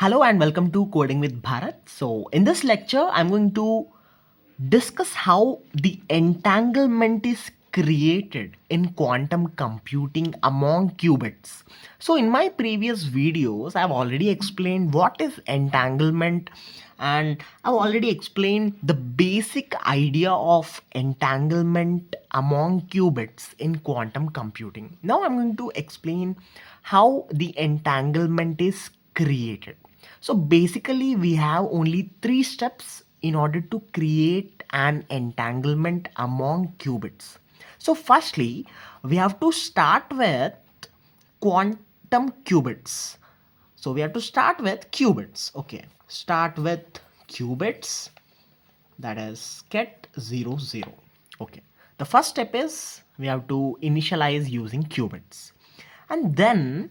Hello and welcome to Coding with Bharat. So in this lecture, I'm going to discuss how the entanglement is created in quantum computing among qubits. So in my previous videos, I've already explained what is entanglement and I've already explained the basic idea of entanglement among qubits in quantum computing. Now I'm going to explain how the entanglement is created. So basically we have only 3 steps in order to create an entanglement among qubits. So firstly, we have to start with quantum qubits. So we have to start with qubits. Okay, start with qubits, that is get 0, 0. Okay, the first step is we have to initialize using qubits, and then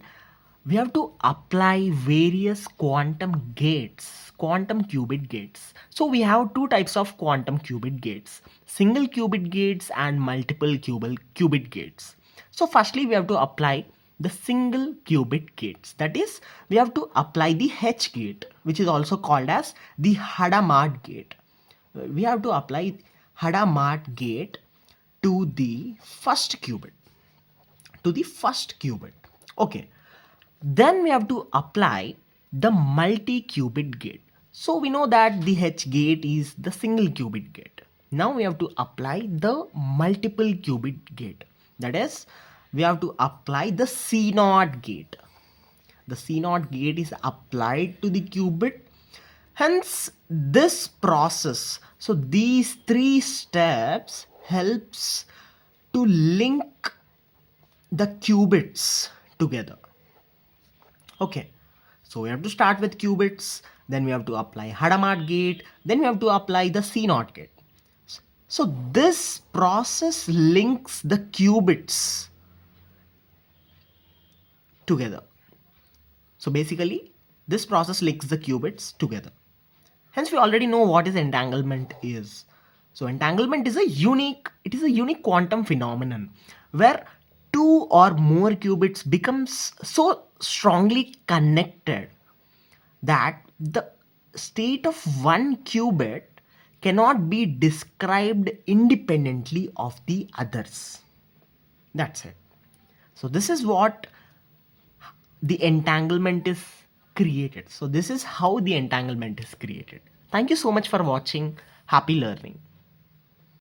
we have to apply various quantum gates, quantum qubit gates. So we have 2 types of quantum qubit gates, single qubit gates and multiple qubit gates. So firstly we have to apply the single qubit gates, that is we have to apply the H gate, which is also called as the Hadamard gate. We have to apply Hadamard gate to the first qubit, okay. Then we have to apply the multi-qubit gate. So we know that the H gate is the single qubit gate. Now we have to apply the multiple qubit gate. That is, we have to apply the C0 gate. The C0 gate is applied to the qubit. Hence, this process, so these 3 steps helps to link the qubits together. Okay, so we have to start with qubits, then we have to apply Hadamard gate, then we have to apply the C0 gate. So this process links the qubits together. So basically, this process links the qubits together. Hence, we already know what is entanglement is. So entanglement is a unique quantum phenomenon where 2 or more qubits becomes so strongly connected that the state of one qubit cannot be described independently of the others. That's it. So this is what the entanglement is created. So this is how the entanglement is created. Thank you so much for watching. Happy learning.